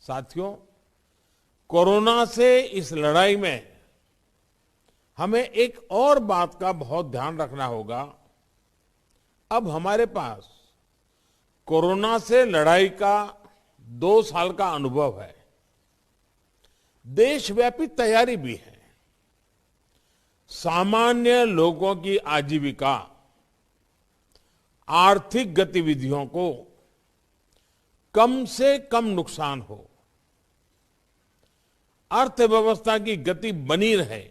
साथियों, कोरोना से इस लड़ाई में हमें एक और बात का बहुत ध्यान रखना होगा। अब हमारे पास कोरोना से लड़ाई का 2 साल का अनुभव है। देशव्यापी तैयारी भी है। सामान्य लोगों की आजीविका, आर्थिक गतिविधियों को कम से कम नुकसान हो, अर्थव्यवस्था की गति बनी रहे,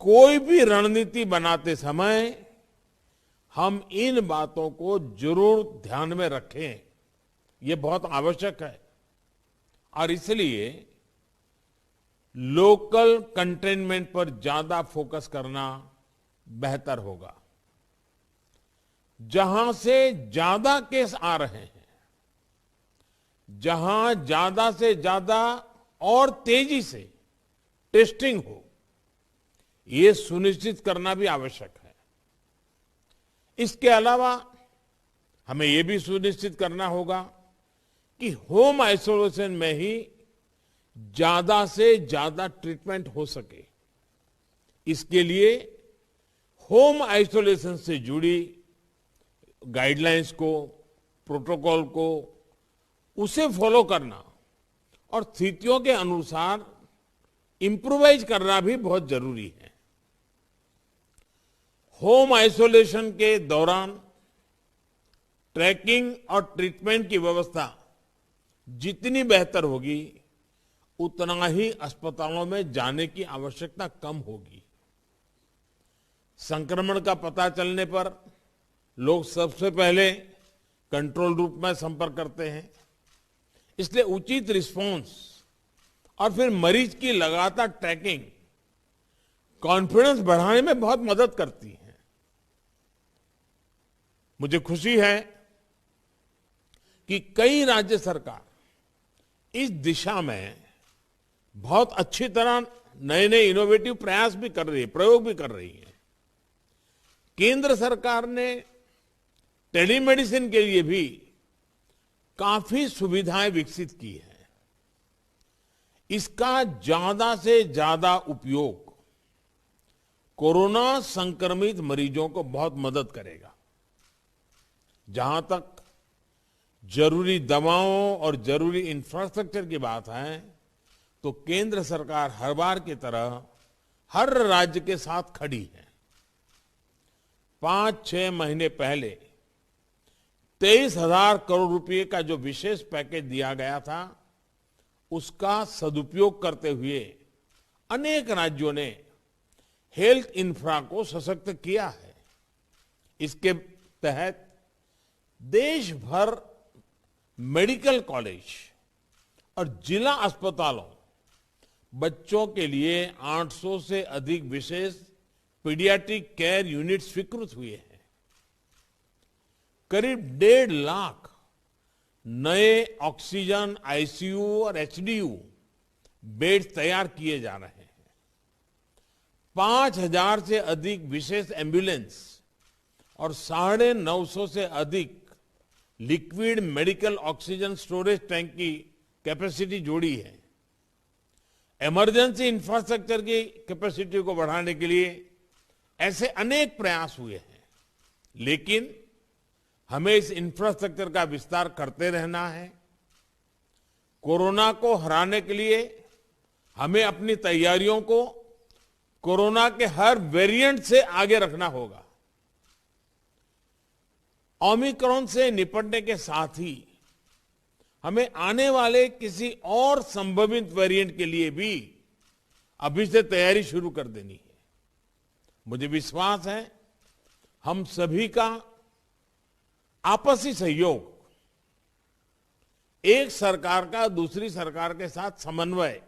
कोई भी रणनीति बनाते समय हम इन बातों को जरूर ध्यान में रखें। ये बहुत आवश्यक है और इसलिए लोकल कंटेनमेंट पर ज्यादा फोकस करना बेहतर होगा। जहां से ज्यादा केस आ रहे हैं, जहां ज्यादा से ज्यादा और तेजी से टेस्टिंग हो, ये सुनिश्चित करना भी आवश्यक है। इसके अलावा हमें यह भी सुनिश्चित करना होगा कि होम आइसोलेशन में ही ज्यादा से ज्यादा ट्रीटमेंट हो सके। इसके लिए होम आइसोलेशन से जुड़ी गाइडलाइंस को, प्रोटोकॉल को, उसे फॉलो करना और स्थितियों के अनुसार इंप्रूवाइज करना भी बहुत जरूरी है। होम आइसोलेशन के दौरान ट्रैकिंग और ट्रीटमेंट की व्यवस्था जितनी बेहतर होगी, उतना ही अस्पतालों में जाने की आवश्यकता कम होगी। संक्रमण का पता चलने पर लोग सबसे पहले कंट्रोल रूम में संपर्क करते हैं। इसलिए उचित रिस्पांस और फिर मरीज की लगातार ट्रैकिंग कॉन्फिडेंस बढ़ाने में बहुत मदद करती है। मुझे खुशी है कि कई राज्य सरकार इस दिशा में बहुत अच्छी तरह नए नए इनोवेटिव प्रयास भी कर रही है, प्रयोग भी कर रही है। केंद्र सरकार ने टेलीमेडिसिन के लिए भी काफी सुविधाएं विकसित की है। इसका ज्यादा से ज्यादा उपयोग कोरोना संक्रमित मरीजों को बहुत मदद करेगा। जहां तक जरूरी दवाओं और जरूरी इंफ्रास्ट्रक्चर की बात है, तो केंद्र सरकार हर बार की तरह हर राज्य के साथ खड़ी है। 5-6 महीने पहले 23,000 करोड़ रुपए का जो विशेष पैकेज दिया गया था, उसका सदुपयोग करते हुए अनेक राज्यों ने हेल्थ इंफ्रा को सशक्त किया है। इसके तहत देश भर मेडिकल कॉलेज और जिला अस्पतालों बच्चों के लिए 800 से अधिक विशेष पीडियाट्रिक केयर यूनिट स्वीकृत हुए हैं। करीब 1.5 लाख नए ऑक्सीजन, आईसीयू और एचडीयू बेड तैयार किए जा रहे हैं। 5,000 से अधिक विशेष एम्बुलेंस और 950 से अधिक liquid medical oxygen storage tank की कैपेसिटी जोड़ी है। इमरजेंसी इंफ्रास्ट्रक्चर की कैपेसिटी को बढ़ाने के लिए ऐसे अनेक प्रयास हुए हैं, लेकिन हमें इस इंफ्रास्ट्रक्चर का विस्तार करते रहना है। कोरोना को हराने के लिए हमें अपनी तैयारियों को कोरोना के हर वेरिएंट से आगे रखना होगा। ओमिक्रॉन से निपटने के साथ ही हमें आने वाले किसी और संभावित वेरिएंट के लिए भी अभी से तैयारी शुरू कर देनी है। मुझे विश्वास है हम सभी का आपसी सहयोग, एक सरकार का दूसरी सरकार के साथ समन्वय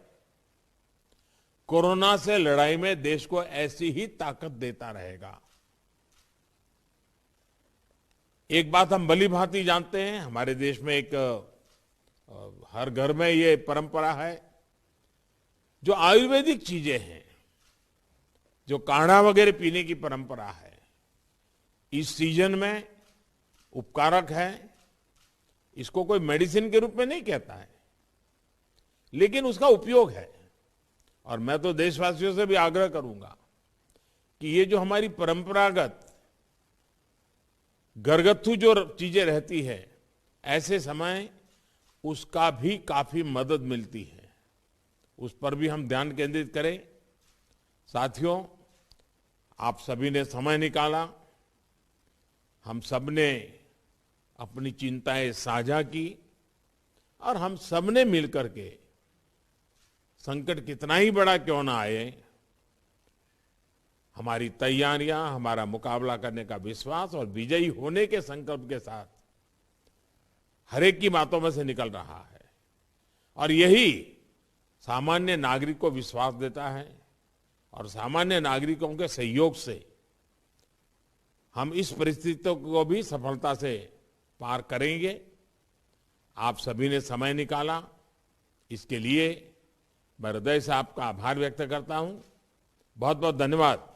कोरोना से लड़ाई में देश को ऐसी ही ताकत देता रहेगा। एक बात हम भली भांति जानते हैं, हमारे देश में एक हर घर में ये परंपरा है, जो आयुर्वेदिक चीजें हैं, जो काढ़ा वगैरह पीने की परंपरा है, इस सीजन में उपकारक है। इसको कोई मेडिसिन के रूप में नहीं कहता है, लेकिन उसका उपयोग है। और मैं तो देशवासियों से भी आग्रह करूंगा कि ये जो हमारी परंपरागत घरगथ्थू जो चीजें रहती है, ऐसे समय उसका भी काफी मदद मिलती है, उस पर भी हम ध्यान केंद्रित करें। साथियों, आप सभी ने समय निकाला, हम सब ने अपनी चिंताएं साझा की और हम सब ने मिलकर के संकट कितना ही बड़ा क्यों ना आए, हमारी तैयारियां, हमारा मुकाबला करने का विश्वास और विजयी होने के संकल्प के साथ हर एक की बातों में से निकल रहा है। और यही सामान्य नागरिक को विश्वास देता है और सामान्य नागरिकों के सहयोग से हम इस परिस्थितियों को भी सफलता से पार करेंगे। आप सभी ने समय निकाला, इसके लिए मैं हृदय से आपका आभार व्यक्त करता हूं। बहुत बहुत धन्यवाद।